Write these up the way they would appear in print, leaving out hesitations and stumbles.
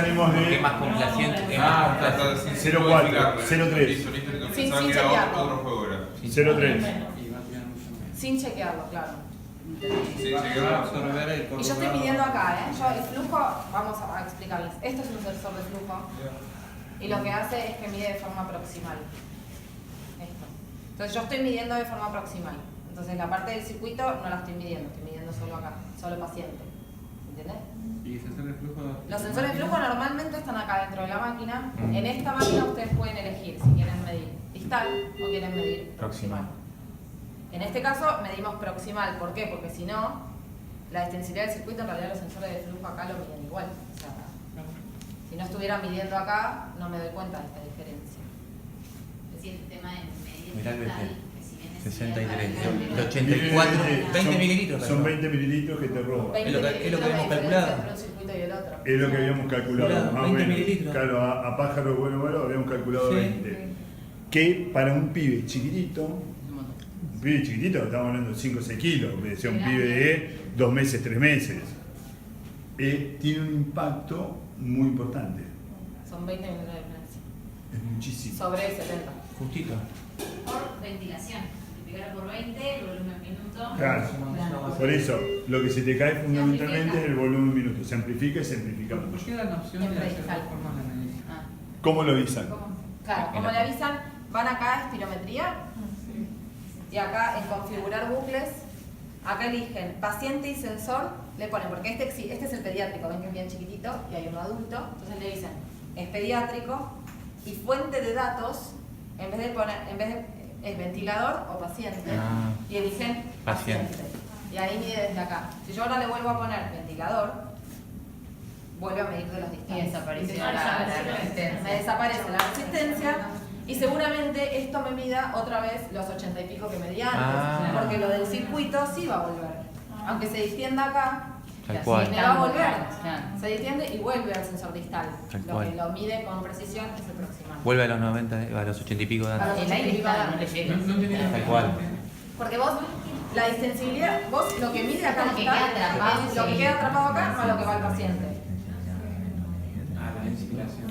salimos Porque de es más complaciente. Es Ah, más complaciente. 0,4, 0,3. Listo, listo, listo. Sin Pensaba que era chequearlo. otro juego era. 0,3. Sin chequearlo, claro. Sí, llegué a absorber el Y yo estoy midiendo acá, ¿eh? Yo el flujo, vamos a explicarles. Esto es un sensor de flujo. Y lo que hace es que mide de forma proximal. Esto. Entonces yo estoy midiendo de forma proximal. Entonces la parte del circuito no la estoy midiendo solo acá, solo paciente. ¿Entiendes? ¿Y sensor de flujo? Los sensores de flujo normalmente están acá dentro de la máquina. En esta máquina ustedes pueden elegir si quieren medir distal o quieren medir proximal. En este caso medimos proximal. ¿Por qué? Porque si no, la extensibilidad del circuito, en realidad los sensores de flujo acá lo miden igual. O sea, si no estuviera midiendo acá, no me doy cuenta de esta diferencia. Es decir, el tema de medir Mirá el distal, BP. que si bien es 63. similar, De 84, 20 mililitros. Son 20 mililitros que te roban. Es lo que habíamos calculado. Entre un circuito y el otro. Es lo que habíamos calculado. Claro, Más o 20 menos. mililitros. Claro, a pájaro bueno, habíamos calculado Sí. 20. Que para un pibe chiquitito, un pibe chiquitito, estamos hablando de 5 o 6 kilos, que decía un pibe de 2 meses, 3 meses, tiene un impacto muy importante. Son 20 minutos de diferencia. Es muchísimo. Sobre 70. Justito. por ventilación. Multiplicar por 20, el volumen minuto. Claro. Por eso, lo que se te cae fundamentalmente es el volumen minuto. Se amplifica y se amplifica ¿Por mucho. qué dan la opción de hacer dos formas de medición? Ah. ¿Cómo lo avisan? Claro, como le avisan, van acá a espirometría y acá en configurar bucles, acá eligen paciente y sensor, le ponen, porque este es el pediátrico, ven que es bien chiquitito y hay uno adulto, entonces le dicen, es pediátrico y fuente de datos, en vez de es ventilador o paciente, Ah. y eligen Paciente. paciente. Y ahí mide desde acá. Si yo ahora le vuelvo a poner ventilador, vuelve a medir de los distancias. Y desapareció Me la resistencia. desaparece la resistencia y seguramente esto me mida otra vez los 80 y pico que medía antes, Ah. porque lo del circuito sí va a volver. Aunque se distienda acá, Tal cual. me va a volver. Claro. Se distiende y vuelve al sensor distal. Tal Lo cual. que lo mide con precisión es el proximal. Vuelve a los 90, a los 80 y pico de A años. los El aire 80 y pico está, no de le años. llega. No entendí. Tal cual. Porque vos, la distensibilidad, vos lo que mide acá Lo que distal queda atrapado, es lo que sí. queda atrapado acá más lo que va al paciente. Ah, la inspiración.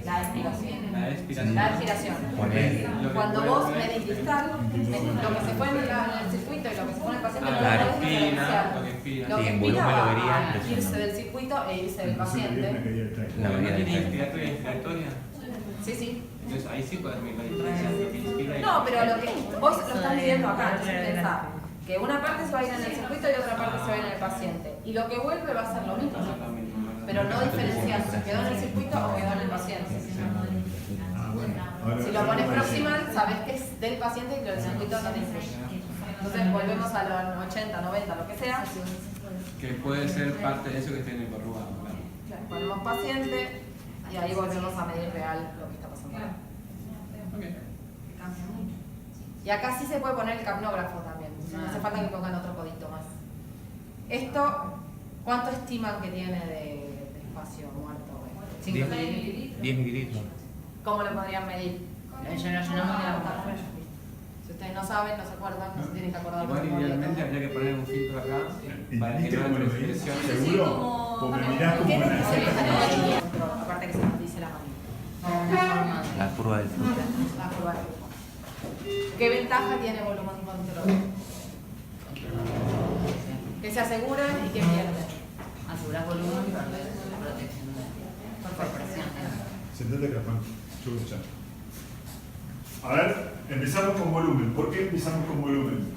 La expiración. La expiración. La expiración. Ponele. Cuando vos medís distal, lo que se fue en el circuito y lo que se pone en el paciente no Claro. lo podés diferenciar. Lo que expira. Lo Sí, que en expira volumen lo va vería a impresionante. irse del circuito e irse del Entonces, una paciente. caída de traje. La ¿No medida tiene de inspiratoria y expiratoria? Sí, sí. Entonces ahí sí puedes medir la diferencia entre lo que inspira y No, pero lo que vos lo estás midiendo acá, entonces pensá que una parte se va a ir en el circuito y otra parte se va a ir en el paciente. Y lo que vuelve va a ser lo mismo. Pero no diferenciar si quedó en el circuito o quedó en el paciente. Ah, bueno. Ahora, Si lo pones proximal, sabes que es del paciente y que el circuito no te influye. Entonces volvemos a los 80, 90, lo que sea. Que puede ser parte de eso que esté en el corrugado, claro. Ponemos paciente y ahí volvemos a medir real lo que está pasando. Ok. Y acá sí se puede poner el capnógrafo también. No hace falta que pongan otro codito más. Esto, ¿cuánto estiman que tiene de espacio muerto? 10 mililitros. ¿Cómo lo podrían medir? Yo no llenamos de agua. Si ustedes no saben, no se acuerdan, no se tienen que acordar. Igual porque idealmente todo. habría que poner un filtro acá para que ¿Entendiste no cómo lo entre veis? presión. ¿Seguro? Porque me mirás como Tiene una que ser control, aparte que se nos dice la mano. La curva del flujo. La curva de flujo. ¿Qué ventaja tiene volumen y control? Que se aseguren y que pierden. Asegurar volumen, protección por presión. Sentate acá, Juan. Yo voy a escuchar. A ver, empezamos con volumen. ¿Por qué empezamos con volumen?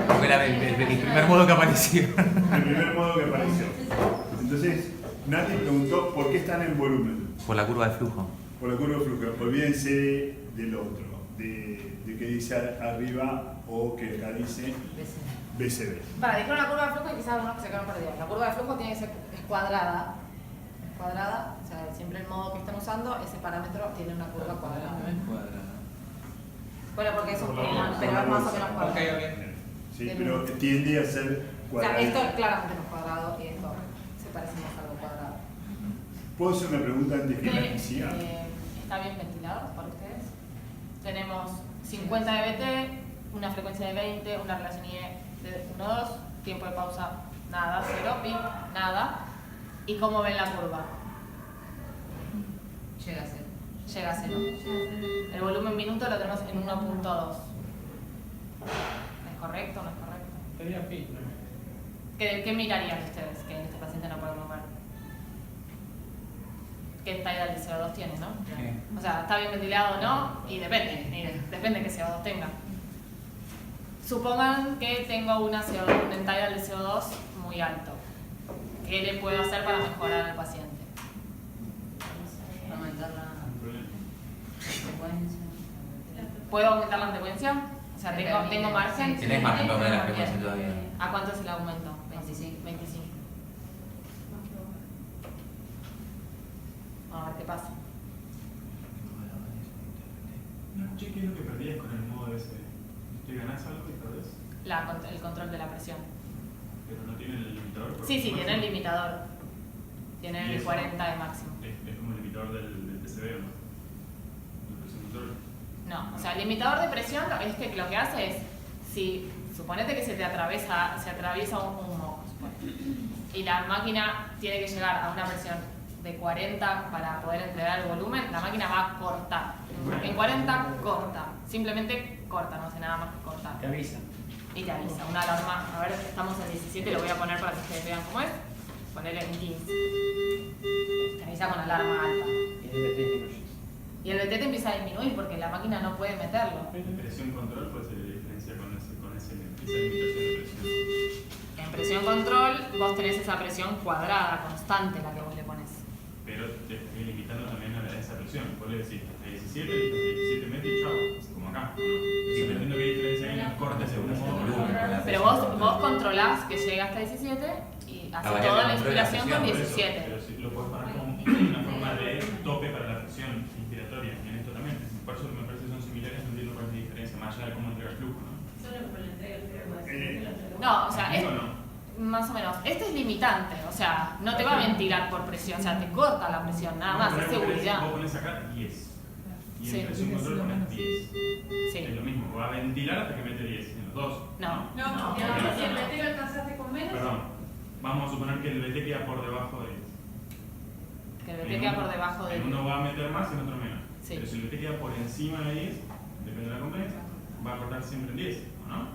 Porque era el primer modo que apareció. El primer modo que apareció. Entonces, Nati preguntó por qué están en volumen. Por la curva de flujo. Por la curva de flujo. Olvídense del otro, de que dice arriba o que acá dice BCB. Para, dijeron la curva de flujo y quizás algunos que se quedaron perdidos. La curva de flujo tiene que ser es cuadrada. Es cuadrada, o sea, siempre el modo que están usando, ese parámetro tiene una curva cuadrada. Bueno, porque eso pero es más o menos Ok, cuadrado. ok. Sí, pero tiende a ser O sea, cuadrado. esto claramente no es cuadrado y esto se parece más a algo cuadrado. ¿Puedo hacer una pregunta antes que Nati siga? ¿Está bien ventilado para ustedes? Tenemos 50 de BT, una frecuencia de 20, una relación IE de 1,2, tiempo de pausa, nada, 0, PIB, nada. ¿Y cómo ven la curva? Llega a ser. Llega a 0. El volumen minuto lo tenemos en 1.2. ¿Es correcto o no es correcto? Sería pi, ¿no? ¿Qué mirarían ustedes que este paciente no puede mover? ¿Qué tidal de CO2 tiene, no? O sea, ¿está bien ventilado o no? Y depende que CO2 tenga. Supongan que tengo un tidal de CO2 muy alto. ¿Qué le puedo hacer para mejorar al paciente? Aumentar la frecuencia. ¿Puedo aumentar la frecuencia? O sea, tengo margen. Tenés margen para aumentar la frecuencia todavía. ¿A cuánto es el aumento? 25. 25. A ver qué pasa. No escuché qué es lo que perdías con el modo ese. ¿Te ganás algo y perdés? El control de la presión. Pero no tiene el limitador. Sí, tiene el limitador. Tiene ¿Y el eso? 40 de máximo. Es como el limitador del PCB, ¿o no? ¿El presión control? No, o sea, el limitador de presión es que lo que hace es, si suponete que se atraviesa un moco, y la máquina tiene que llegar a una presión de 40 para poder entregar el volumen, la máquina va a cortar. En 40 corta, simplemente corta, no hace nada más que cortar. Te avisa. Y te avisa, una alarma, a ver, estamos en 17, lo voy a poner para que ustedes vean cómo es. Ponerle en 15. Te avisa con alarma alta. Y el BT disminuye. Y el BT te empieza a disminuir porque la máquina no puede meterlo. ¿La presión control cuál sería la diferencia con esa limitación de presión? En presión control, vos tenés esa presión cuadrada, constante, la que vos le pones. Pero te estoy limitando también a esa presión. Vos le decís hasta 17, y hasta 17 metros y chao, como acá. ¿No? Y dependiendo qué diferencia hay en los cortes de un modo. Pero vos controlás que llegue hasta 17 y haces toda la inspiración con 17. Pero si lo puedes poner como una forma de tope para la presión inspiratoria. Y en esto también. Por eso me parece que son similares, no entiendo cuál es la diferencia, más allá de cómo entrega el flujo, ¿no? Solo por la entrega del flujo. No, o sea, ¿Digo o no? más o menos. Este es limitante, o sea, no te va a ventilar por presión, o sea, te corta la presión, nada más, es seguridad. Vos pones acá 10. Y Sí. en presión control pones 10. Sí. Es lo mismo, va a ventilar hasta que mete 10. En los dos. No. No, si el BT lo alcanzaste con menos. Perdón. Vamos a suponer que el BT queda por debajo de 10. Que el BT queda por debajo de... En uno va a meter más y en otro menos. Sí. Pero si el BT queda por encima de 10, depende de la competencia, va a cortar siempre en 10, ¿o no?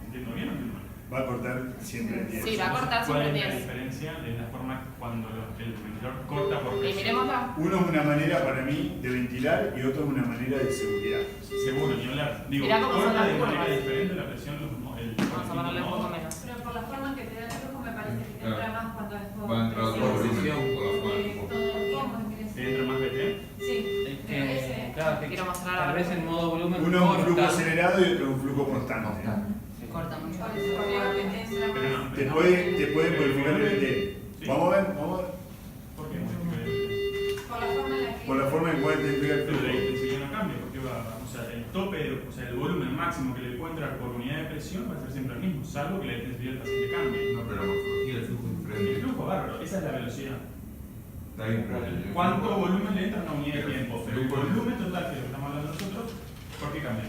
¿Entiendo bien o entiendo mal? Va a cortar siempre en 10. Sí, va a cortar siempre en ¿Cuál es la 10. diferencia de la forma cuando el ventilador corta por Y presión? miremosla. Uno es una manera para mí de ventilar y otro es una manera de seguridad. Seguro, ni hablar. Digo, Mirá cómo son corta las de curvas. manera diferente la presión, Vamos a ponerle un poco menos. Pero por la forma en que te da el flujo me parece que te Claro. entra más cuando es por Va a entrar por volumen, por la forma del flujo. todo el tiempo ingresa. ¿Te entra más BT? Sí, Es que, claro, que Quiero mostrar tal algo. vez el modo volumen Uno es un flujo corta. acelerado y otro es un flujo constante. corta mucho. Por eso creo que es una Pero no, Te no. puede modificar el BT. Sí. Vamos a ver. ¿Por qué modificar el BT? por la forma en la que... Por la forma en cual te entrega el Pero la flujo. intensidad no cambia, porque o sea, el tope, o sea, el volumen máximo que le puede entrar por unidad de presión va a ser siempre el mismo, salvo que la intensidad del paciente cambie. No, pero la morfología del flujo es El diferente. flujo, bárbaro, esa es la velocidad. Está bien, pero el ¿Cuánto flujo- volumen le entra a una unidad de tiempo? Pero el Flujo- volumen total que estamos hablando nosotros, ¿por qué cambia?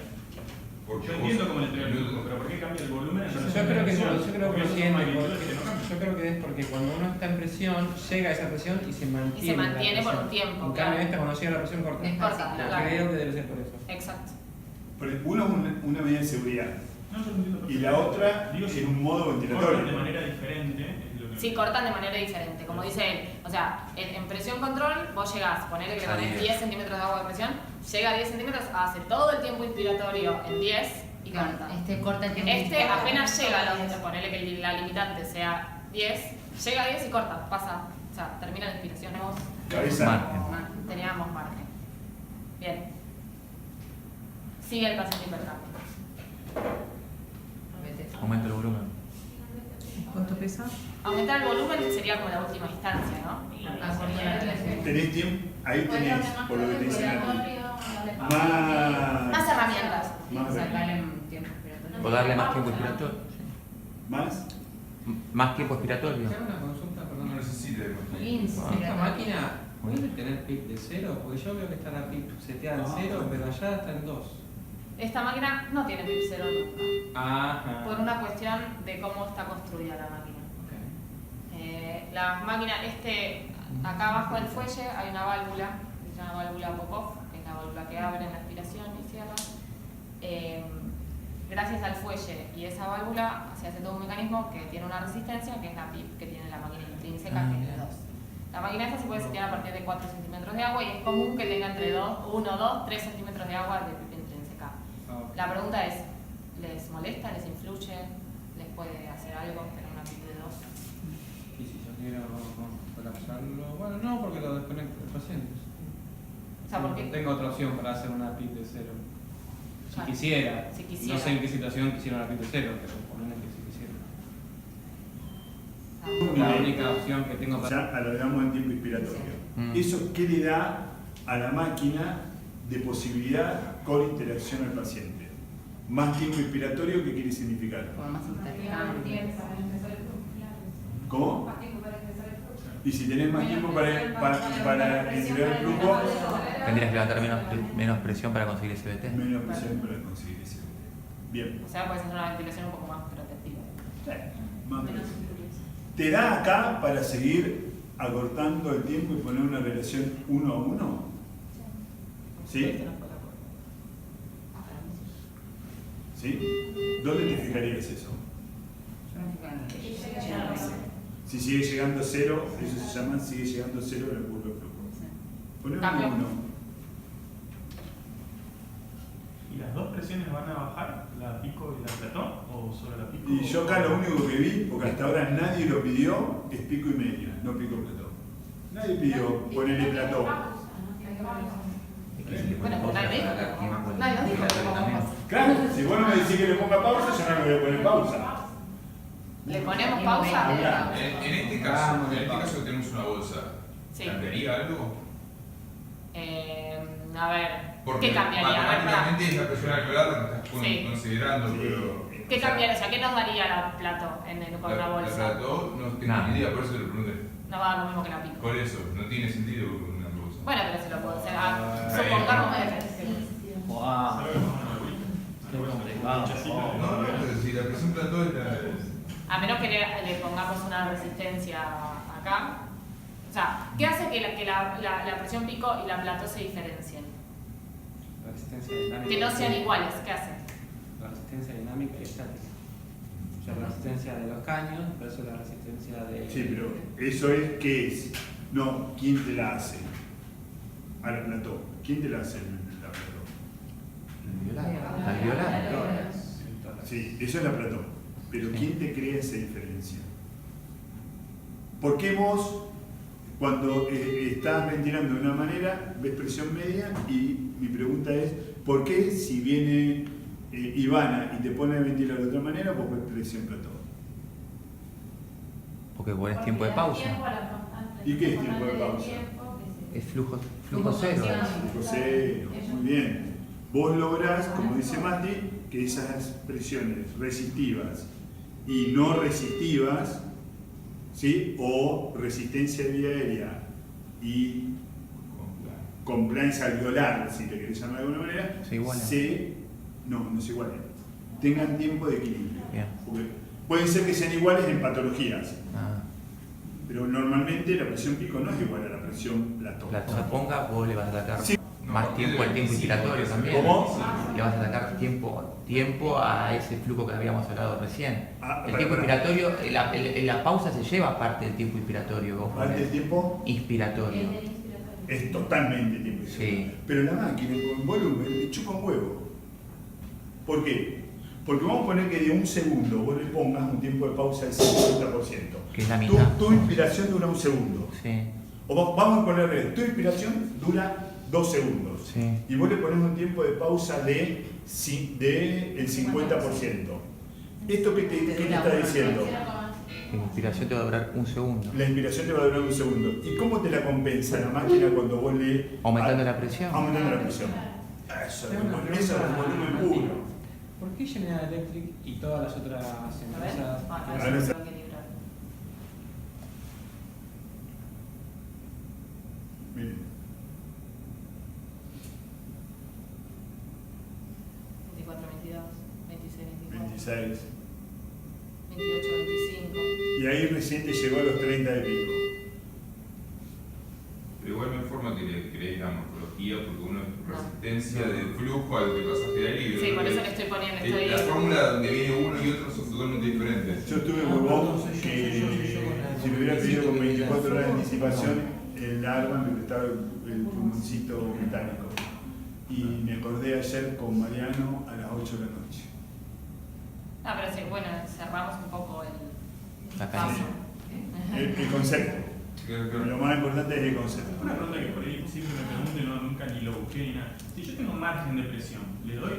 Porque Yo vos- entiendo cómo le entrega el flujo, pero ¿por qué cambia el volumen? en Yo relación creo a la que presión? no, yo creo que Porque no esos tiene, son magnitudes que no cambian. yo creo que es porque cuando uno está en presión, llega a esa presión y se mantiene. Y se mantiene la por presión. un tiempo, En cambio, claro. esta cuando llega a la presión corta. Es corta, Yo claro. creo que debe ser por eso. Exacto. Pero uno es una medida de seguridad No, yo lo entiendo y la otra Digo, es si un modo cortan de ventilatorio. manera diferente. Es lo que Sí, cortan de manera diferente, como dice él. O sea, en presión control, vos llegás, ponele que le ponés 10 centímetros de agua de presión, llega a 10 centímetros, hace todo el tiempo inspiratorio en 10 y corta. Este corta el tiempo. Este apenas llega a los, ponele que la limitante sea 10, llega a 10 y corta, pasa, o sea, termina la inspiración. Cabeza. Margen. Teníamos margen. Bien. Sigue el paciente hipercambio. Aumenta el volumen. ¿Cuánto pesa? Aumentar el volumen sería como la última instancia, ¿no? Tenés tiempo, ahí tenés, por lo que te dicen aquí. Más herramientas. Más ¿O darle más tiempo inspiratorio? más. ¿Más tiempo expiratorio? Hacer una consulta, No perdón. necesita de ¿Esta máquina puede tener PIP de 0? Porque yo veo que está la PIP seteada en 0, pero allá está en 2. Esta máquina no tiene PIP 0 nunca. Ajá. Por una cuestión de cómo está construida la máquina. Ok. Las máquinas, acá abajo del fuelle hay una válvula, que se llama válvula pop-off, que es la válvula que abre en la aspiración y cierra. Gracias al fuelle y esa válvula se hace todo un mecanismo que tiene una resistencia, que es la PIP que tiene la máquina intrínseca, que es de 2. La máquina esta se puede setear a partir de 4 centímetros de agua y es común que tenga entre 1, 2, 3 centímetros de agua de PIP intrínseca. La pregunta es, ¿les molesta, les influye, les puede hacer algo tener una PIP de 2? Y si yo quiero colapsarlo, bueno, no, porque lo desconecto del paciente. O sea, ¿por qué? No tengo otra opción para hacer una PIP de 0. Si Claro. quisiera. Si quisiera. No sé en qué situación quisiera una PIP de 0, pero ponele que si quisiera. La única opción que tengo para... Ya alargamos el tiempo inspiratorio. Mm. ¿Eso qué le da a la máquina de posibilidad con interacción al paciente? Más tiempo inspiratorio, ¿qué quiere significar? Con más intercambio. ¿Cómo? Y si tenés más tiempo para entregar el flujo, Tendrías que levantar menos presión para conseguir ese BT. menos presión para conseguir ese. Bien. O sea, puedes hacer una ventilación un poco más protectiva. Más presión. ¿Te da acá para seguir acortando el tiempo y poner una relación 1 a 1? ¿Sí? ¿Sí? ¿Dónde te fijarías eso? Si sigue llegando a 0, eso se llama sigue llegando a 0 en la curva de flujo. Poner Cambio. 1. ¿Y las dos presiones van a bajar? ¿La pico y la platón? ¿O solo la pico? Y yo acá lo único que vi, porque hasta ahora nadie lo pidió, es pico y media, no pico platón. Nadie pidió ponerle platón. Bueno, pues nadie dijo que pongamos. Nadie nos dijo que pongamos. Claro, si vos no me decís que le ponga pausa, yo no le voy a poner pausa. ¿Le ponemos pausa? En este caso que tenemos una bolsa, Sí. ¿cambiaría algo? A ver, Porque ¿qué cambiaría? A ver, matemáticamente es la presión alveolar la que estás Sí. considerando, Sí. pero... ¿qué cambiaría? O sea, ¿qué nos daría la plato con una La bolsa? plató no tengo Nada. ni idea, por eso te lo pregunté. No va a dar lo mismo que la pico. Por eso, no tiene sentido una bolsa. Bueno, pero se lo puedo hacer. Ahí. Supongamos que... ¿Sabes que vamos a una agüita? No, si la presión plató es la... A menos que le pongamos una resistencia acá. O sea, ¿qué hace que la presión pico y la plató se diferencien? La resistencia dinámica. Que no sean iguales, ¿qué hace? La resistencia dinámica y estática. O sea, la resistencia de los caños versus la resistencia de... Sí, pero eso es ¿qué es? No, ¿quién te la hace? A la plató. ¿Quién te la hace la plató? Al violar. Sí, eso es la plató. Pero ¿quién te crea esa diferencia? ¿Por qué vos, cuando estás ventilando de una manera, ves presión media? Y mi pregunta es, ¿por qué si viene Ivana y te pone a ventilar de otra manera, vos ves presión plató? Porque pones tiempo de pausa. ¿Y qué es tiempo de pausa? Es flujo cero. Flujo cero, muy bien. Vos lográs, como dice Mati, que esas presiones resistivas y no resistivas, ¿sí? O resistencia vía aérea y compliance alveolar, si te querés llamar de alguna manera, Se igualan. no se igualen. Tengan tiempo de equilibrio. Bien. Porque pueden ser que sean iguales en patologías, Ah, pero normalmente la presión pico no es igual a la presión platón. la ponga, vos le vas a sacar Sí. más tiempo al tiempo inspiratorio también. ¿Cómo? Le vas a sacar tiempo a ese flujo que habíamos hablado recién. Ah, El tiempo para. inspiratorio, la pausa se lleva parte del tiempo inspiratorio. Vos Parte del ponés. tiempo Inspiratorio. es totalmente tiempo. Sí. Pero la máquina con volumen le chupa un huevo. ¿Por qué? Porque vamos a poner que de un segundo vos le pongas un tiempo de pausa del 50%. Que es la mitad. Tu inspiración dura un segundo. Sí. O vamos a ponerle, tu inspiración dura 2 segundos. Sí. Y vos le pones un tiempo de pausa de el 50%. ¿Esto qué te está diciendo? La inspiración te va a durar un segundo. La inspiración te va a durar un segundo. ¿Y cómo te la compensa la máquina cuando vos le... Aumentando la presión. Aumentando la presión. Eso es un volumen puro. ¿Por qué General Electric y todas las otras A ver, empresas a que ver hacen- si se puede equilibrar. Miren, 24, 22, 26, 24, 26. 28, 25. Y y ahí recién te llegó a los 30 de pico. Pero igual no hay forma que le diga morfología porque uno es resistencia de flujo al de pasaje de aire. Sí, por eso le estoy poniendo. La fórmula donde viene uno y otro son totalmente diferentes. Yo tuve huevón que si me hubiera pedido con 24 horas de anticipación, el arma me prestaba el pulmoncito metálico. Y me acordé ayer con Mariano a las 8 de la noche. Ah, pero sí, bueno, cerramos un poco el La paso. El concepto. Lo más importante es el concepto. Una pregunta que por ahí siempre me pregunto y no, nunca ni lo busqué ni nada. Si yo tengo margen de presión, ¿le doy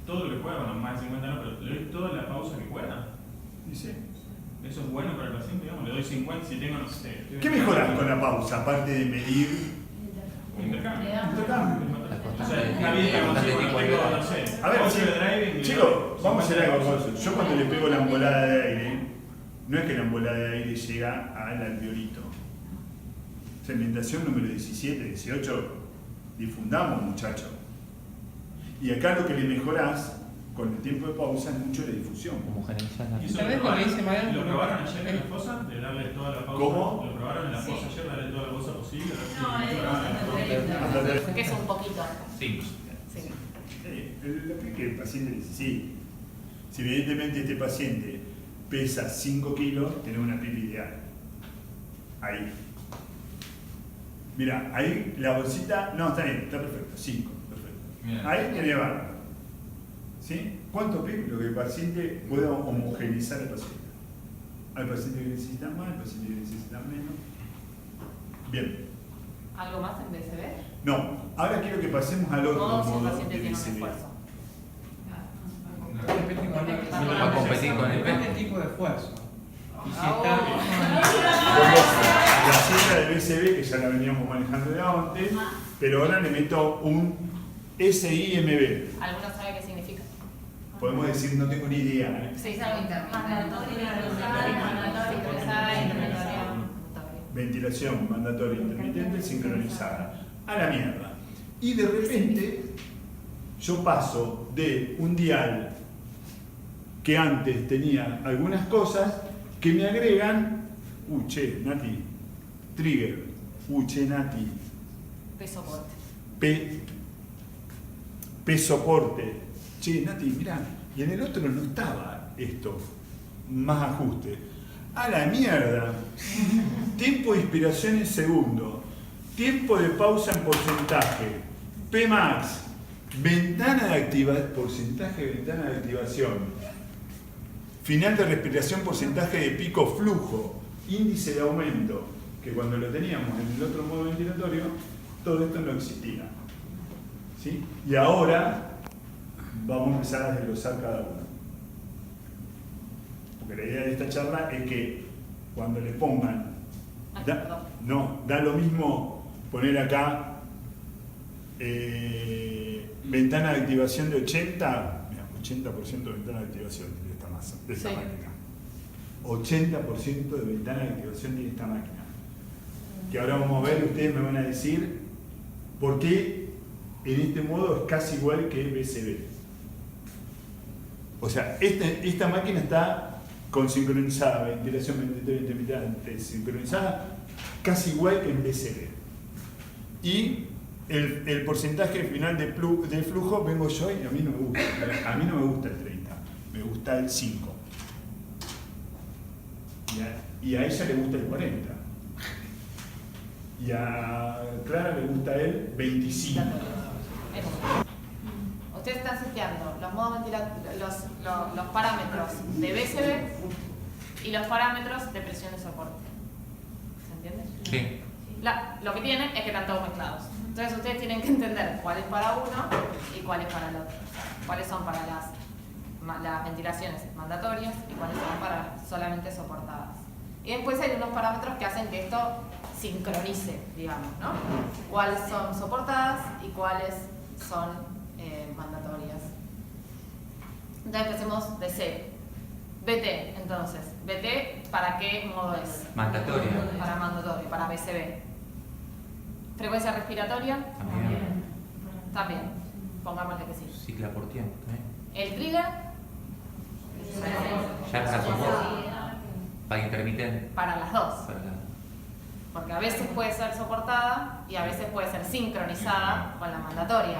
todo lo que pueda? Bueno, más de 50 no, pero ¿le doy toda la pausa que pueda? Dice. ¿Eso es bueno para el paciente? Digamos, le doy 50 si tengo, no sé. ¿Qué mejoras con la pausa, aparte de medir? Intercambio. Intercambio. O sea, está bien que consigo, no sé. A ver, 8 de driving. chicos, vamos a hacer algo. 50. Yo cuando le pego la embolada de aire, no es que la embolada de aire llega al alveolito. Segmentación número 17, 18, difundamos, muchachos. Y acá lo que le mejorás con el tiempo de pausa es mucho la difusión. Homogeneizar la ¿Y eso ¿Sabés lo que dice Mariano? lo probaron ayer en la fosa? ¿De darle toda la pausa? ¿Cómo? ¿Lo probaron en la fosa ayer? ¿Darle toda la pausa posible? Que es un poquito. Sí. Sí. Lo que el paciente dice, sí. Si evidentemente este paciente pesa 5 kilos, tenés una pipi ideal. Ahí. Mira, ahí la bolsita, no, está bien, está perfecto, 5, perfecto. Bien. Ahí tenés barra. ¿Sí? ¿Cuánto PIB? Lo que el paciente pueda homogeneizar al paciente. Hay pacientes que necesitan más, hay pacientes que necesitan menos. Bien. ¿Algo más en BCB? No, ahora quiero que pasemos al otro No, si el modo paciente de tiene un BCB. esfuerzo. Va a competir con el Depende del tipo de esfuerzo. Y si está. La cifra de BCB, que ya la veníamos manejando de antes, pero ahora le meto un SIMB. ¿Alguno sabe qué significa? Podemos decir, no tengo ni idea. Sí, sabe. Ventilación mandatoria intermitente sincronizada. A la mierda. Y de repente, yo paso de un dial que antes tenía algunas cosas que me agregan, che, Nati, trigger, che, Nati, P-soporte. P-soporte, che, Nati, mirá, y en el otro no estaba esto, más ajuste. A la mierda. Tiempo de inspiración en segundo, tiempo de pausa en porcentaje, P-max, ventana de activación, porcentaje de ventana de activación. Final de respiración, porcentaje de pico flujo, índice de aumento, que cuando lo teníamos en el otro modo ventilatorio, todo esto no existía. ¿Sí? Y ahora vamos a empezar a desglosar cada uno. Porque la idea de esta charla es que cuando le pongan, da lo mismo poner acá ventana de activación de 80, mira, 80% de ventana de activación de esta Sí. máquina. 80% de ventana de activación tiene esta máquina. Que ahora vamos a ver, ustedes me van a decir por qué en este modo es casi igual que BCB. O sea, esta máquina está con sincronizada, ventilación intermitente sincronizada, casi igual que en BCB. Y el porcentaje final de flujo vengo yo y a mí no me gusta. A mí no me gusta el 30, me gusta el 5. Y a ella le gusta el 40. Y a Clara le gusta el 25. Ustedes están seteando los modos los parámetros de BCB y los parámetros de presión de soporte. ¿Se entiende? Sí. Lo que tienen es que están todos mezclados. Entonces ustedes tienen que entender cuál es para uno y cuál es para el otro. Cuáles son para las ventilaciones mandatorias y cuáles son para solamente soportadas. Y después hay unos parámetros que hacen que esto sincronice, digamos, ¿no? Cuáles son soportadas y cuáles son mandatorias. Entonces empecemos de C. BT, entonces. BT, ¿para qué modo es? Mandatoria. Para mandatorio, para BCB. Frecuencia respiratoria. También. Pongámosle que sí. Cicla por tiempo. El trigger. Ya para soporte. Para intermitente. para las dos. Para la- Porque a veces puede ser soportada y a veces puede ser sincronizada con la mandatoria.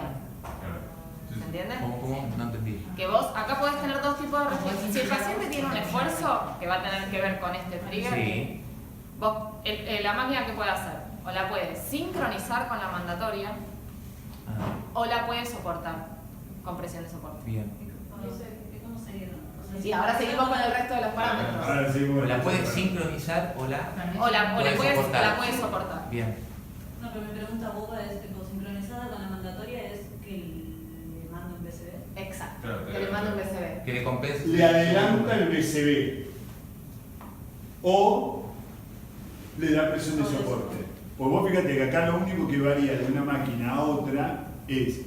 ¿Se entiende? ¿Cómo? No entendí. Que vos, acá podés tener dos tipos de respuestas. Si el paciente tiene un esfuerzo que va a tener que ver con este trigger, Sí. vos, la máquina, ¿qué puede hacer? O la puede sincronizar con la mandatoria Ah, o la puede soportar con presión de soporte. bien. ¿Cómo sería? Sí, ahora seguimos con el resto de los parámetros. Ahora sí, O bueno. la puede sincronizar o la O la puede soportar. la puede soportar. Bien. No, pero mi pregunta boba es tipo sincronizada con la mandatoria es que le mando un BCB. Exacto. Claro, Que le mando un BCB. Que le compense. Le adelanta el BCB o le da presión de soporte. Pues vos fíjate que acá lo único que varía de una máquina a otra es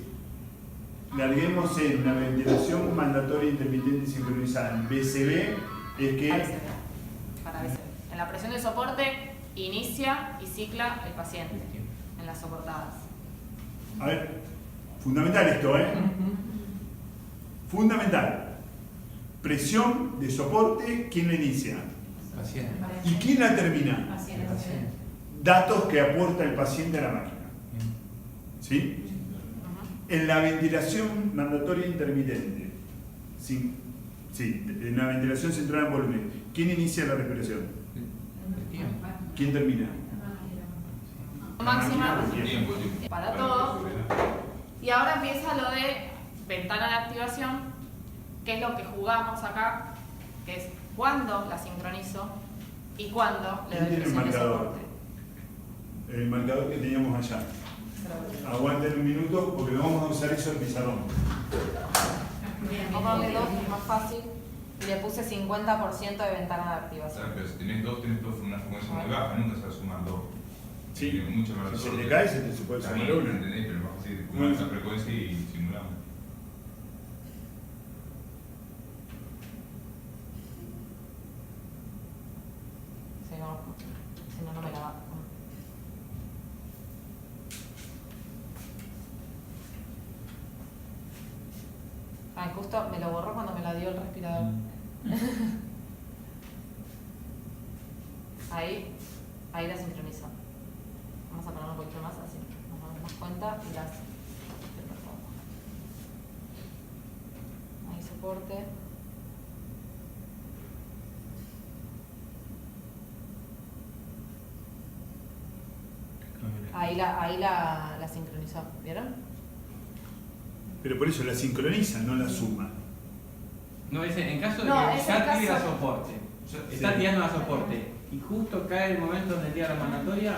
larguemos en una ventilación mandatoria intermitente sincronizada en BCB, es que Para BCB. En la presión de soporte inicia y cicla el paciente. En las soportadas. a ver, fundamental esto, fundamental. Presión de soporte, ¿quién la inicia? Paciente. ¿Y quién la termina? Paciente. Datos que aporta el paciente a la máquina. Bien. ¿Sí? En la ventilación mandatoria intermitente, sí, en la ventilación centrada en volumen, ¿quién inicia la respiración? El tiempo. ¿Quién termina? Máxima Tiempo. para todo. Y ahora empieza lo de ventana de activación, que es lo que jugamos acá, que es cuándo la sincronizo y cuándo le ¿Quién doy tiene el presión de marcador? soporte. El marcador que teníamos allá. Aguanten un minuto porque no vamos a usar eso el pizarrón. Pónganle 2, que es más fácil. Y le puse 50% de ventana de activación. Pero si tenés dos una frecuencia muy baja, nunca se va a sumar dos. Sí. Tiene mucha mala Si se suerte. te cae, se te puede También, sumar una. ¿entendés? Pero es más fácil tomar esa frecuencia y simulamos. Si no, no me la va. Ay, justo me lo borró cuando me la dio el respirador. Ahí la sincronizó. Vamos a poner un poquito más así nos damos más cuenta y las ahí soporte. Ahí la sincronizó, ¿vieron? Pero por eso la sincroniza, no la suma. No, dice, en caso de No, que es ya el tira caso- soporte, está tirando a soporte y justo cae el momento donde tira la mandatoria,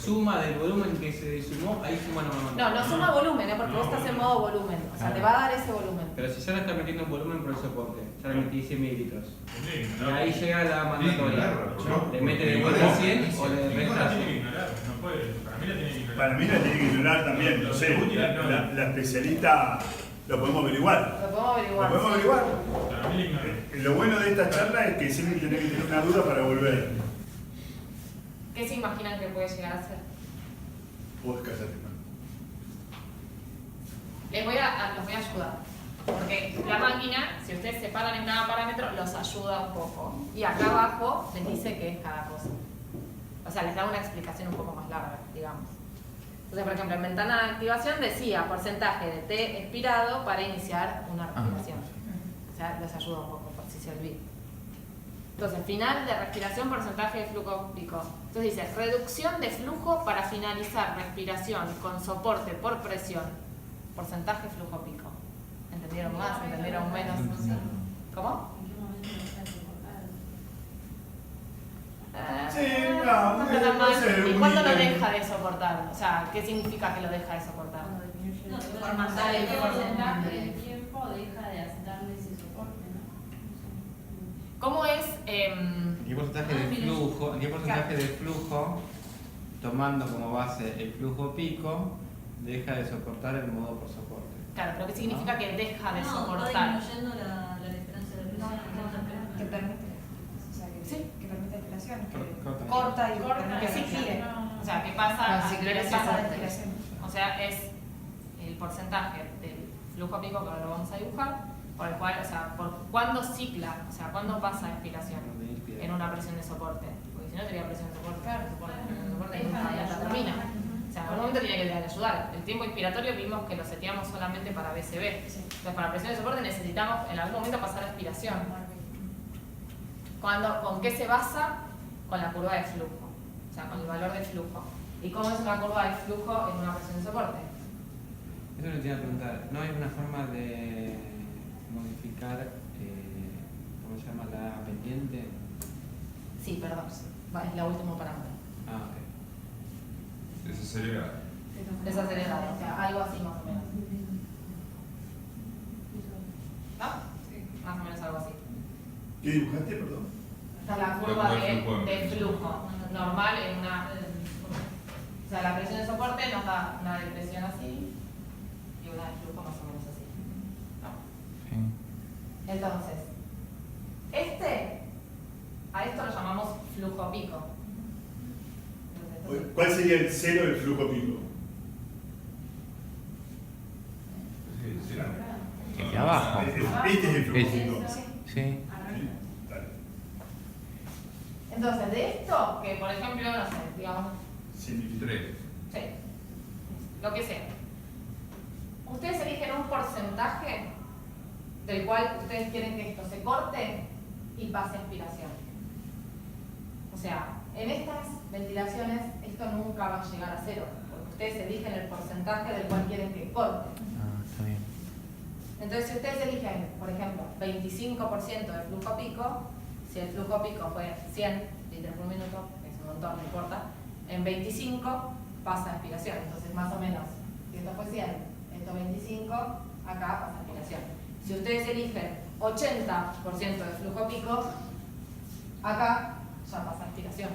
suma del volumen que se sumó, ahí suma la mandatoria. No suma volumen, porque vos estás en modo volumen. O sea, te va a dar ese volumen. Pero si ya le está metiendo un volumen por el soporte, ya le metí 100 mililitros. Sí, Y ahí llega la mandatoria. Claro, Le mete de vuelta 100 o le La resta tiene que 100. ignorar, no puede, para mí la tiene que ignorar. Para mí la tiene que ignorar también, no sé, la especialista lo podemos averiguar. Lo podemos ¿Lo averiguar. podemos averiguar? Para mí la ignora. Lo bueno de esta charla es que siempre tenés que tener una duda para volver. ¿Qué se imaginan que puede llegar a ser? Vos casate, man. Los voy a ayudar. Porque la máquina, si ustedes se paran en cada parámetro, los ayuda un poco. Y acá abajo les dice qué es cada cosa. O sea, les da una explicación un poco más larga, digamos. Entonces, por ejemplo, en ventana de activación decía porcentaje de té expirado para iniciar una respiración. O sea, les ayuda un poco, por si se olvida. Entonces, final de respiración, porcentaje de flujo pico. Entonces dice, reducción de flujo para finalizar respiración con soporte por presión. Porcentaje flujo pico. ¿Entendieron más? ¿Entendieron menos? ¿Cómo? ¿En qué momento está soportada? Sí, no, no está tan puede mal. ser ¿Y un cuándo lo ítem. deja de soportar? O sea, ¿qué significa que lo deja de soportar? No, de Por forma mandar el ¿qué volumen porcentaje de- de tiempo deja de darle ese soporte, no? ¿Cómo es? ¿Qué porcentaje de flujo? ¿Qué porcentaje de flujo, tomando como base el flujo pico, deja de soportar el modo por soporte? Claro, pero ¿qué significa que deja de No, soportar? va disminuyendo la diferencia de presión. Que permite, o sea, que permite respiración, que Corta. corta y Corta, permite que que gire. O sea, ¿qué pasa? Si ¿Qué querés pasa? pasar respiración. O sea, es el porcentaje del flujo pico que lo vamos a dibujar, por el cual, o sea, por cuándo cicla, o sea, cuándo pasa expiración. Medir en una presión de soporte. Porque si no sería presión de soporte, y nunca termina. O sea, en algún momento tiene que dejar de ayudar. El tiempo inspiratorio vimos que lo seteamos solamente para BCB. Entonces, para presión de soporte necesitamos en algún momento pasar a expiración. ¿Con qué se basa? Con la curva de flujo. O sea, con el valor de flujo. ¿Y cómo es una curva de flujo en una presión de soporte? Eso le quería preguntar. ¿No hay una forma de modificar, cómo se llama, la pendiente? Sí, perdón. Es la última parámetro. Ah, ok. Desacelerada. Desacelerado, o sea, algo así más o menos. ¿No? Más o menos algo así. ¿Qué dibujaste, perdón? Esta es la curva de flujo normal en una... O sea, la presión de soporte nos da una depresión así y una de flujo más o menos así. ¿No? Entonces, a esto lo llamamos flujo pico. ¿Cuál sería el cero del flujo pico? El de abajo. Este es el flujo pico. Sí. Dale. Entonces, de esto, que por ejemplo, no sé, digamos, 3. sí, lo que sea. Ustedes eligen un porcentaje del cual ustedes quieren que esto se corte y pase a expiración. O sea, en estas ventilaciones esto nunca va a llegar a cero, porque ustedes eligen el porcentaje del cual quieren que corte. Ah, está bien. Entonces, si ustedes eligen, por ejemplo, 25% de flujo pico, si el flujo pico fue 100 litros por minuto, que es un montón, no importa, en 25 pasa a expiración. Entonces, más o menos, si esto fue 100, esto 25, acá pasa a expiración. Si ustedes eligen 80% de flujo pico, acá ya pasa a expiración.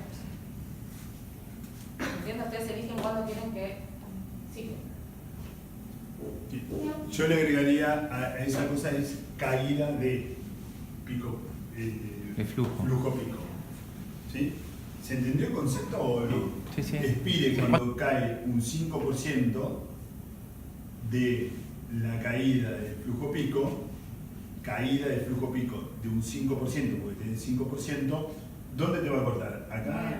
¿Entienden? Ustedes eligen cuándo quieren que siga. Yo le agregaría a esa cosa es caída de pico, De flujo. flujo pico. ¿Sí? ¿Se entendió el concepto o no? Sí, sí. Expire cuando cae un 5% de la caída del flujo pico, de un 5%, porque tiene 5%, ¿dónde te va a cortar? Acá.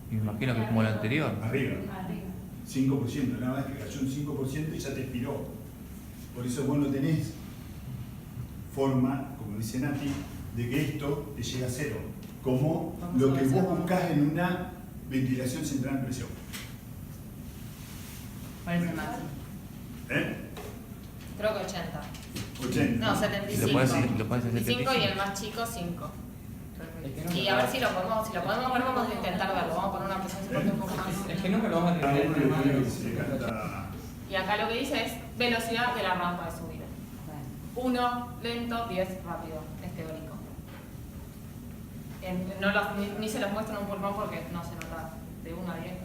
Me imagino que es como lo anterior. Arriba. 5%, nada más que cayó un 5% y ya te expiró. Por eso vos no tenés forma, como dice Nati, de que esto te llegue a cero, como lo que vos buscás en una ventilación central en presión. ¿Cuál es el máximo? Creo que 80. 80. No, 75. Lo puedes hacer 75 y el más chico 5. Y a ver si lo podemos ver, vamos a intentar verlo. Vamos a poner una presión soporte un poco más. Es que nunca lo vamos a tener. Y acá lo que dice es velocidad de la rampa de subida. 1 lento, 10 rápido, es teórico. Ni se los muestro en un pulmón porque no se nota de 1 a 10. No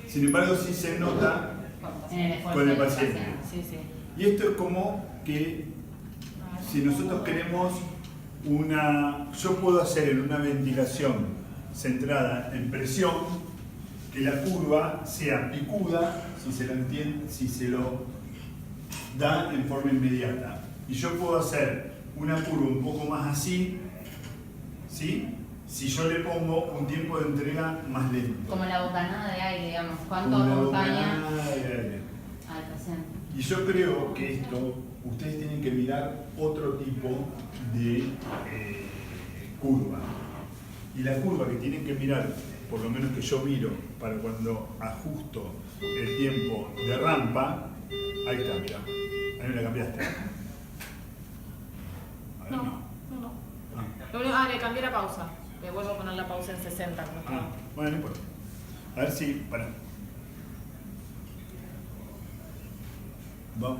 se. Sin embargo, sí se nota con el paciente. Sí, sí. Y esto es como que si nosotros queremos yo puedo hacer en una ventilación centrada en presión que la curva sea picuda, si se lo da en forma inmediata. Y yo puedo hacer una curva un poco más así, ¿sí? Si yo le pongo un tiempo de entrega más lento. Como la bocanada de aire, digamos. ¿Cuánto Como la acompaña bocanada de aire. al paciente? Y yo creo que esto, ustedes tienen que mirar otro tipo de curva. Y la curva que tienen que mirar, por lo menos que yo miro, para cuando ajusto el tiempo de rampa, ahí está, mira. Ahí me la cambiaste. A ver, no. Lo único, le cambié la pausa. Le vuelvo a poner la pausa en 60. Bueno, no importa. A ver si, para.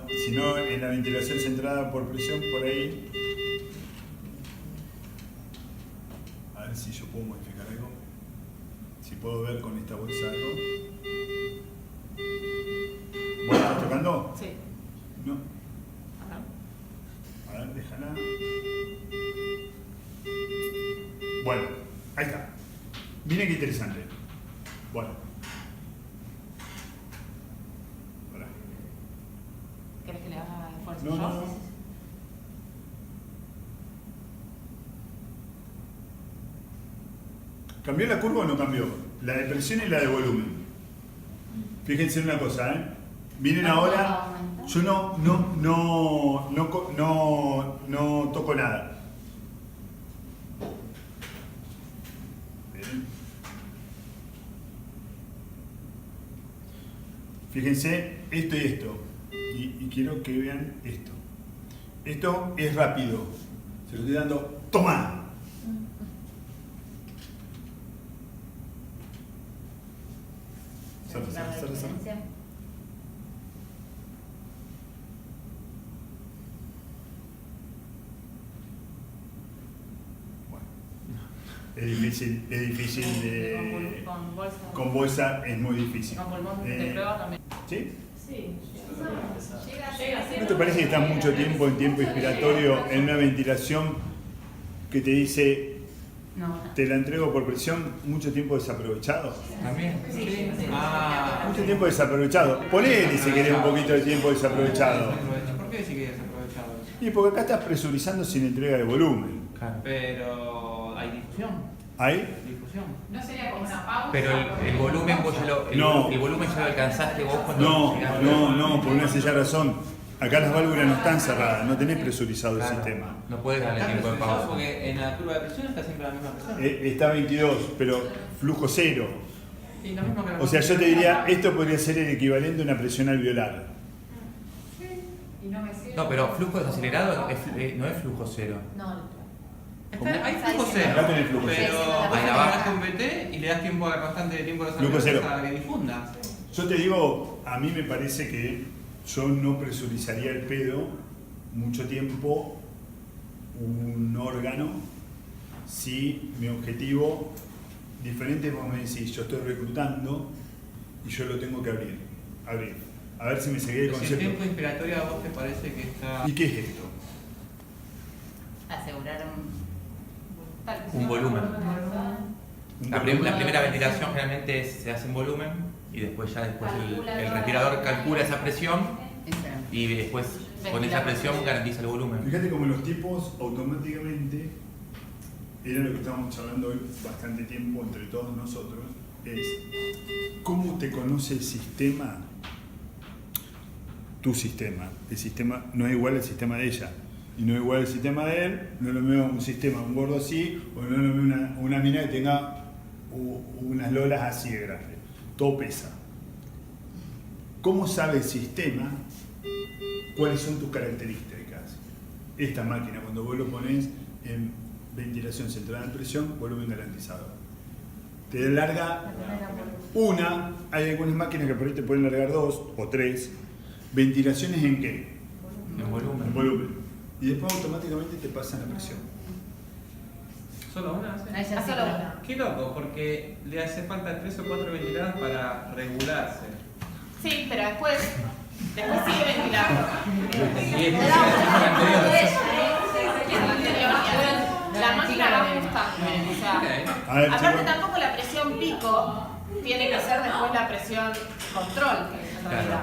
Si no, en la ventilación centrada por presión, por ahí. A ver si yo puedo modificar algo. Si puedo ver con esta bolsa algo. ¿Vos estás tocando? Sí. No. A ver, déjala. Bueno, ahí está. Miren qué interesante. Bueno. Pará. ¿Querés que le haga esfuerzo No, yo? no, no. ¿Cambió la curva o no cambió? La de presión y la de volumen. Fíjense en una cosa, ¿eh? Miren ahora, yo no toco nada. ¿Ven? Fíjense esto y esto. Y quiero que vean esto. Esto es rápido. Se lo estoy dando. ¡Toma! Es difícil de... Con bolsa es muy difícil. Con pulmón de prueba también. ¿Sí? Sí. ¿No te parece que estás mucho tiempo en tiempo inspiratorio en una ventilación que te dice te la entrego por presión, mucho tiempo desaprovechado? ¿También? Sí. Mucho tiempo desaprovechado. Ponele si querés un poquito de tiempo desaprovechado. ¿Por qué decís que es desaprovechado? Y porque acá estás presurizando sin entrega de volumen. Claro. Pero hay difusión. ¿Hay? Difusión. No sería como una pausa. Pero el volumen vos ya lo, el volumen ya lo alcanzaste vos cuando llegaste. No, por una sencilla razón. Acá las válvulas no están cerradas, no tenés presurizado el sistema. No puedes darle Está tiempo de presurizado pausa. porque en la curva de presión está siempre la misma presión. Está 22, pero flujo cero. Y lo mismo que la O sea, yo te diría, esto podría ser el equivalente a una presión alveolar. No, pero flujo desacelerado no es flujo cero. No. Hay flujo cero, Acá tenés flujo pero cero. vos Ahí le abajo. das un BT y le das tiempo bastante de tiempo de Flujo cero. para que difunda. Yo te digo, a mí me parece que yo no presurizaría el pedo mucho tiempo un órgano si mi objetivo, diferente como me decís, yo estoy reclutando y yo lo tengo que abrir. A ver si me seguí el Si el concepto. tiempo inspiratorio a vos te parece que está... ¿Y qué es esto? Asegurar Un volumen. Un La volumen. primera ventilación generalmente se hace en volumen y después el respirador calcula esa presión y después con esa presión garantiza el volumen. Fíjate como los tipos automáticamente, era lo que estábamos charlando hoy bastante tiempo entre todos nosotros, es cómo te conoce el sistema, tu sistema. El sistema no es igual al sistema de ella. Y no es igual al sistema de él, no lo veo un sistema, un gordo así, o no lo veo una mina que tenga unas lolas así de grandes. Todo pesa. ¿Cómo sabe el sistema cuáles son tus características? Esta máquina, cuando vos lo pones en ventilación centrada en presión, volumen garantizado. Te larga una, hay algunas máquinas que por ahí te pueden largar 2 o 3. ¿Ventilaciones en qué? En volumen. En volumen. Y después automáticamente te pasan la presión. ¿Solo una? Ella sí, Solo una. Qué loco, porque le hace falta 3 o 4 ventiladas para regularse. Sí, pero después sigue ventilando. La máquina va ajustando. O sea, A ver, aparte chicos. tampoco la presión pico tiene que ser después la presión control, en realidad.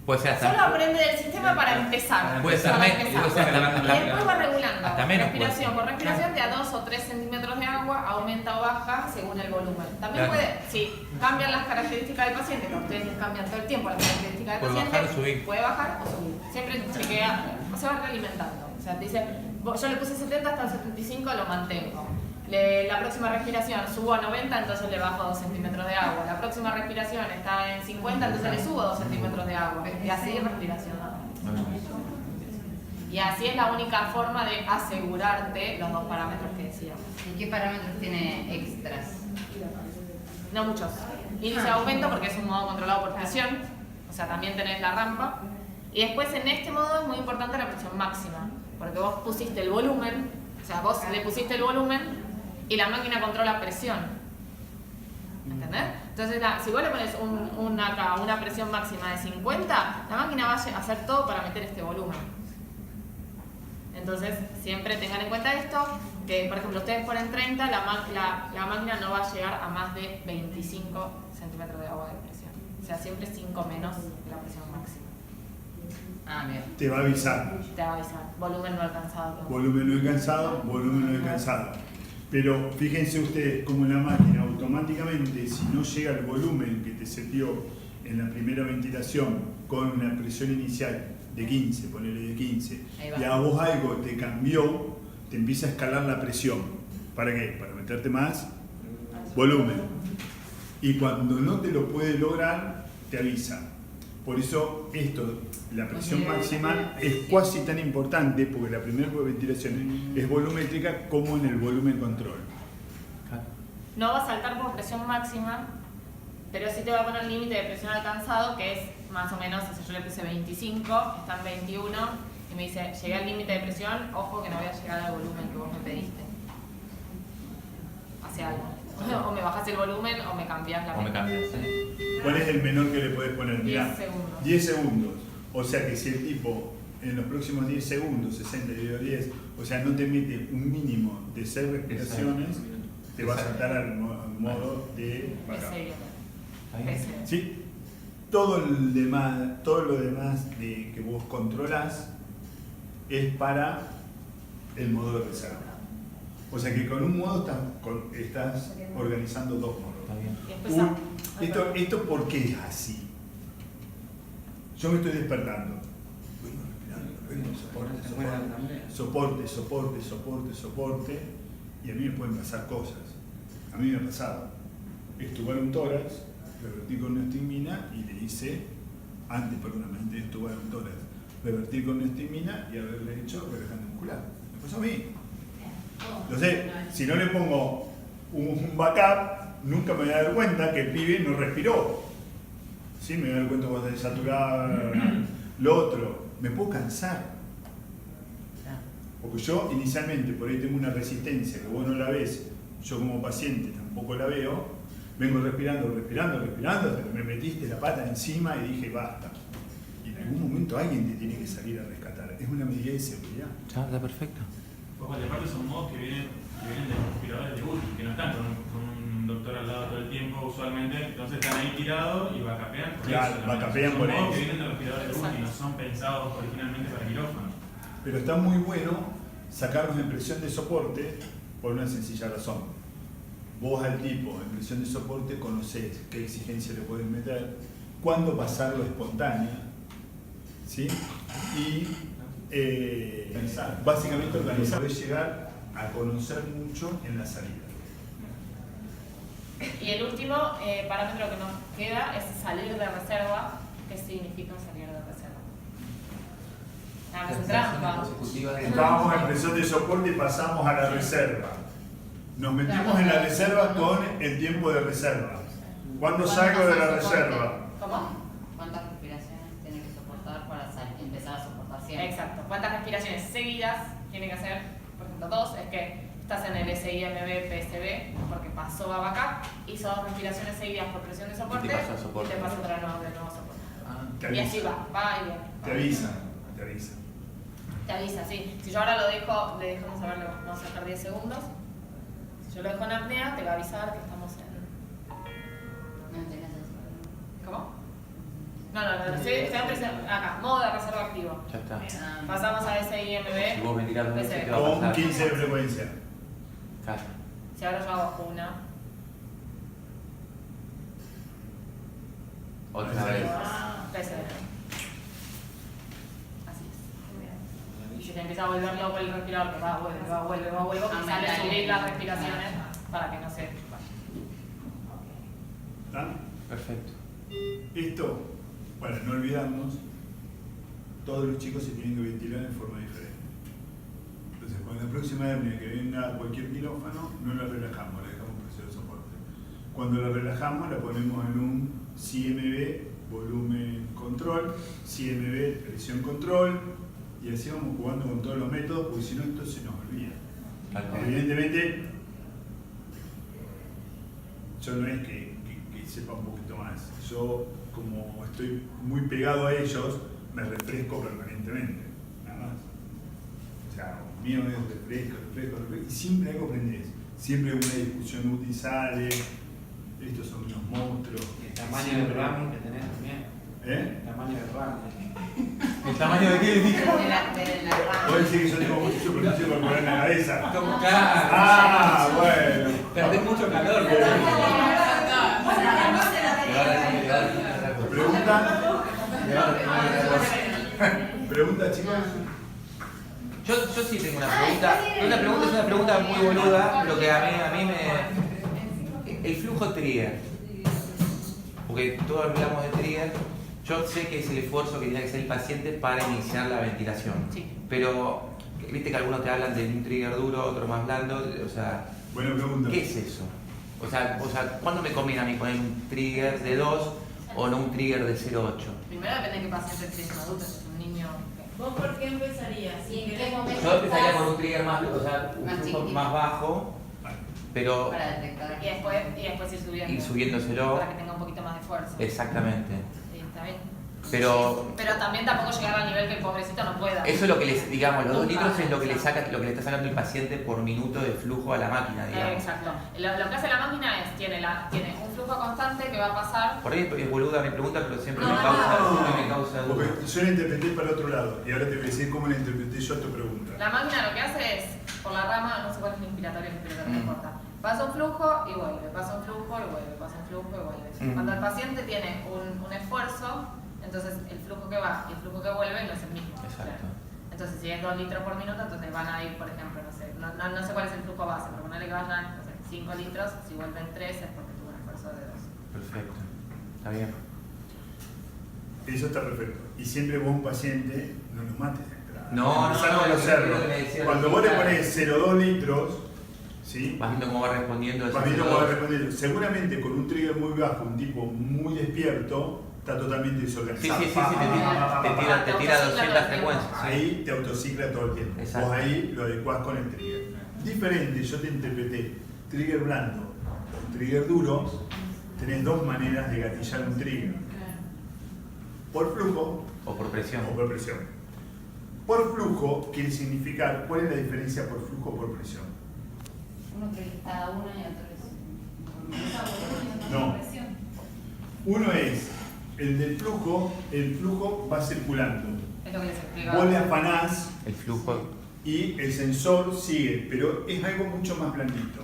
Puede ser Solo hasta, aprende del sistema para empezar. puede ser Para menos, empezar. puede ser hasta, Y después va regulando. hasta menos. Respiración por respiración de a 2 o 3 centímetros de agua, aumenta o baja según el volumen. También Claro. puede, si cambian las características del paciente, que a ustedes les cambian todo el tiempo las características del Puede paciente, bajar o subir. puede bajar o subir. Siempre chequea, se va realimentando. O sea, dice, yo le puse 70 hasta el 75, lo mantengo. La próxima respiración subo a 90, entonces le bajo 2 centímetros de agua. La próxima respiración está en 50, entonces le subo 2 centímetros de agua. Y así respiración. Y así es la única forma de asegurarte los 2 parámetros que decíamos. ¿Y qué parámetros tiene extras? No muchos. Índice de aumento porque es un modo controlado por presión, o sea, también tenés la rampa. Y después en este modo es muy importante la presión máxima, porque vos pusiste el volumen, o sea, vos le pusiste el volumen y la máquina controla presión. ¿Entendés? Entonces, si vos le pones una presión máxima de 50, la máquina va a hacer todo para meter este volumen. Entonces, siempre tengan en cuenta esto, que por ejemplo ustedes ponen 30, la máquina no va a llegar a más de 25 centímetros de agua de presión. O sea, siempre 5 menos que la presión máxima. Ah, bien. Te va a avisar. Te va a avisar. Volumen no alcanzado. Volumen no alcanzado, volumen no alcanzado. Pero fíjense ustedes cómo la máquina automáticamente, si no llega al volumen que te setió en la primera ventilación con una presión inicial de 15, ponele de 15, y a vos algo te cambió, te empieza a escalar la presión. ¿Para qué? Para meterte más volumen. Y cuando no te lo puede lograr, te avisa. Por eso esto, la presión máxima es casi tan importante, porque la primera ventilación es volumétrica como en el volumen control. No va a saltar por presión máxima, pero sí te va a poner límite de presión alcanzado, que es más o menos, si yo le puse 25, está en 21, y me dice, llegué al límite de presión, ojo que no voy a llegar al volumen que vos me pediste. Hace algo. O me bajas el volumen o me cambias la O me cambias, ¿Cuál es el menor que le puedes poner? 10 segundos. 10 segundos. O sea que si el tipo en los próximos 10 segundos, 60 dividido 10, o sea, no te mete un mínimo de 6 respiraciones, te va a saltar al modo de backup. ¿Sí? Todo lo demás de que vos controlás es para el modo de reserva. O sea que con un modo estás organizando dos modos. ¿Esto por qué es así? Yo me estoy despertando. Soporte. Y a mí me pueden pasar cosas. A mí me ha pasado. Estuve un tórax, revertí con neostigmina y le hice, antes de estuve un tórax, revertir con neostigmina y haberle hecho relajante muscular. Me pasó a mí. Entonces, si no le pongo un backup, nunca me voy a dar cuenta que el pibe no respiró. ¿Sí? Me voy a dar cuenta cuando está desaturado, lo otro. Me puedo cansar. Porque yo inicialmente por ahí tengo una resistencia que vos no la ves, yo como paciente tampoco la veo, vengo respirando, hasta que me metiste la pata encima y dije basta. Y en algún momento alguien te tiene que salir a rescatar. Es una medida de seguridad. Está perfecto. Porque aparte son modos que vienen de los respiradores de UTI, que no están con un doctor al lado todo el tiempo usualmente, entonces están ahí tirados y vacapean por claro, eso. Vacapean por son modos eso. que vienen de los respiradores de UTI, no son pensados originalmente para quirófano. Pero está muy bueno sacarlos en presión de soporte por una sencilla razón. Vos al tipo en presión de soporte conocés qué exigencia le podés meter, cuándo pasarlo espontánea, ¿sí? Y básicamente organizar. Podés llegar a conocer mucho en la salida. Y el último parámetro que nos queda es salir de reserva. ¿Qué significa salir de reserva? Es trampa. Estábamos en presión de soporte y pasamos a la reserva. Nos metimos en la reserva con el tiempo de reserva. ¿Cuándo salgo de la reserva? ¿Cómo? ¿Cuántas respiraciones tiene que soportar para empezar a soportar siempre? Exacto. ¿Cuántas respiraciones seguidas tiene que hacer? Por ejemplo, 2 es que estás en el SIMB PSB porque pasó a backup, hizo 2 respiraciones seguidas por presión de soporte y te pasa otra de nuevo soporte. Y así va y viene. Te avisa. Te avisa, sí. Si yo ahora lo dejo, le dejamos a ver, vamos a dejar 10 segundos. Si yo lo dejo en apnea, te va a avisar que estamos en... ¿Cómo? No, está en presión, acá, modo de reserva activo. Ya está. Pasamos a SIMB. Si vos ventilas 2 veces, ¿qué va a Con pasar? 15 de frecuencia. Claro. Si ahora yo hago una. Otra vez. PSB. Así es. Y si te empieza a volver loco el respirador, que vuelve, y sale a subir las respiraciones para que no se vaya. ¿Está? Perfecto. Esto, para no olvidarnos, todos los chicos se tienen que ventilar en forma diferente. Entonces, cuando la próxima hernia que venga a cualquier quirófano, no la relajamos, la dejamos en presión de soporte. Cuando la relajamos, la ponemos en un CMB, volumen control, CMB, presión control, y así vamos jugando con todos los métodos, porque si no, esto se nos olvida. Evidentemente, yo no es que sepa un poquito más. Yo, como estoy muy pegado a ellos, me refresco permanentemente, nada más. O sea, mío es refresco, y siempre algo aprendes. Siempre una discusión útil sale, estos son unos monstruos. El tamaño del RAM que tenés también. ¿Eh? El tamaño del RAM. ¿El tamaño de qué dijo? De la RAM. ¿Vos decís que yo tengo mucho superficie corporal en la cabeza? Claro. Ah, bueno. Yo sí tengo una pregunta. Es una pregunta muy boluda, pero que a mí me... El flujo trigger. Porque todos hablamos de trigger. Yo sé que es el esfuerzo que tiene que hacer el paciente para iniciar la ventilación. Sí. Pero, viste que algunos te hablan de un trigger duro, otro más blando. O sea, buena pregunta. ¿Qué es eso? O sea, ¿cuándo me conviene a mí poner un trigger de 2 o no un trigger de 0,8? Primero depende de qué paciente tienes un adulto, si es un niño. ¿Vos por qué empezarías? ¿Y en qué momento Yo empezaría estás? con un trigger más, o sea, un Más flujo chiquitito. más bajo, pero Para detectar. Y después ir subiendo. ir subiéndoselo. Para que tenga un poquito más de fuerza. Exactamente. Sí, está bien. Pero Pero también tampoco llegar al nivel que el pobrecito no pueda. eso es lo que les, digamos, los 2 litros es lo que le está sacando el paciente por minuto de flujo a la máquina, digamos. Exacto. Lo que hace la máquina es, tiene un flujo constante que va a pasar. Por ahí es boluda mi pregunta, pero siempre No, me causa duda. Porque yo la interpreté para otro lado y ahora te voy a decir cómo la interpreté yo a tu pregunta. La máquina lo que hace es, por la rama, no sé cuál es el inspiratorio, no importa. Pasa un flujo y vuelve, pasa un flujo y vuelve, pasa un flujo y vuelve. Cuando el paciente tiene un esfuerzo, entonces el flujo que va y el flujo que vuelve no es el mismo. Exacto. Entonces si es 2 litros por minuto, entonces van a ir, por ejemplo, no sé cuál es el flujo base, pero ponerle que vayan, no sé, 5 litros, si vuelven 3 es porque tuvo un esfuerzo de 2. Perfecto. Está bien. Eso está perfecto. Y siempre vos un paciente no lo mates de entrada. No, Cuando vos le pones 0,2 litros, ¿sí? Vas viendo cómo va respondiendo. Vas viendo cómo va respondiendo. Seguramente con un trigger muy bajo, un tipo muy despierto, está totalmente desorganizado. Sí, te tira 200 frecuencias. Ahí te autocicla todo el tiempo. Exacto. Vos ahí lo adecuás con el trigger. Diferente, yo te interpreté trigger blando o trigger duro. Tenés 2 maneras de gatillar un trigger. Por flujo o por presión. Por flujo quiere significar cuál es la diferencia por flujo o por presión. Uno que cada uno y otro es. No. Uno es el del flujo, el flujo va circulando. Es lo que les explicaba. Vos le afanás el flujo y el sensor sigue, pero es algo mucho más blandito.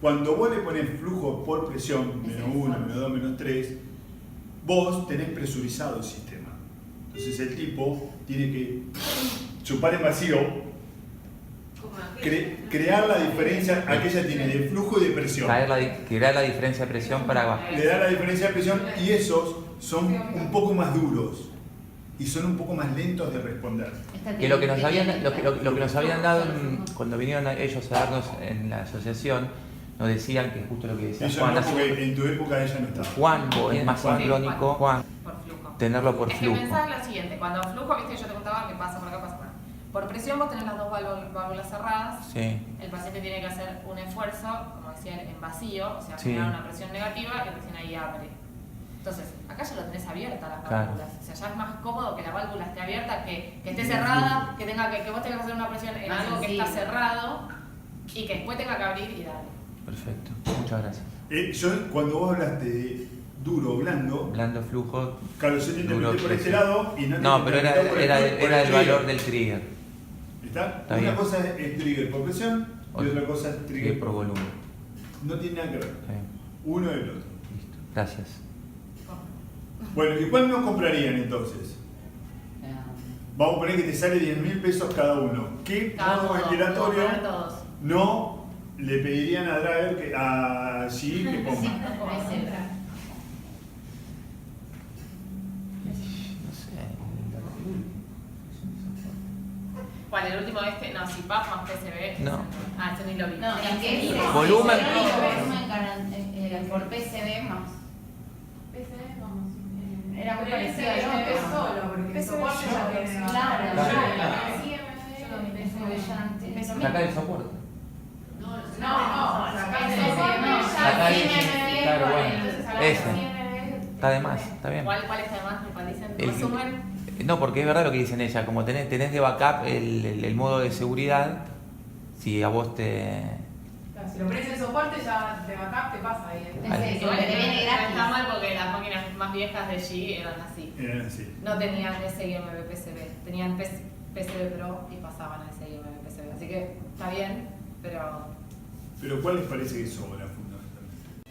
Cuando vos le ponés flujo por presión, menos 1, menos 2, menos 3, vos tenés presurizado el sistema. Entonces el tipo tiene que chupar en vacío, crear la diferencia, aquella tiene de flujo y de presión. Crear la diferencia de presión para abajo. Le da la diferencia de presión y esos son un poco más duros y son un poco más lentos de responder. Que lo que nos habían dado cuando vinieron ellos a darnos en la asociación, nos decían que justo lo que decía Eso Juan. no, porque en tu época ella no estaba. Juan, es más sincrónico, Juan, tenerlo por flujo. Es que pensás lo siguiente, cuando flujo, viste, yo te contaba que pasa por acá, pasa por acá. Por presión vos tenés las 2 válvulas cerradas, Sí. el paciente tiene que hacer un esfuerzo, como decía, en vacío, o sea, Sí. generar una presión negativa y recién ahí abre. Entonces, acá ya lo tenés abierta las Claro. válvulas, o sea, ya es más cómodo que la válvula esté abierta, que esté cerrada, que vos tengas que hacer una presión en algo que está cerrado y que después tenga que abrir y darle. Perfecto, muchas gracias. Yo, cuando vos hablaste de duro o blando, Blando, flujo. claro, yo te duro, interpreté por este presión. lado y no te No, pero interpreté por era el trigger. valor del trigger. ¿Está? Está Una bien. cosa es trigger por presión y otra cosa es trigger por volumen. No tiene nada que ver. Está bien. Uno y el otro. Listo. Gracias. Bueno, ¿y cuál nos comprarían entonces? Vamos a poner que te sale 10.000 pesos cada uno. ¿Qué modo ventilatorio no le pedirían a Drager a G que ponga? No sé. ¿Cuál? ¿El último este? No, si PAF más PCB. No. Ah, ese ni lo vi. No, es que Volumen. Por PCB más. Era muy Pero parecido ese al es otro. solo, porque el soporte ya tiene. Claro, Sacar el soporte. No, sacar el Sacar el soporte. claro, bueno. Ese. Está de más, está bien. ¿Cuál está de más? ¿Me dicen? El- ¿Resumen? No, porque es verdad lo que dicen ella, como tenés de backup el modo de seguridad, si a vos te... Si lo pones en soporte, ya de backup te pasa ahí. Igual te viene gratis. Está mal porque las máquinas más viejas de G eran así. Eran así. No tenían SIMB PCB, tenían PCB Pro y pasaban a SIMB PCB. Así que está bien, pero Pero ¿cuál les parece que sobra fundamentalmente?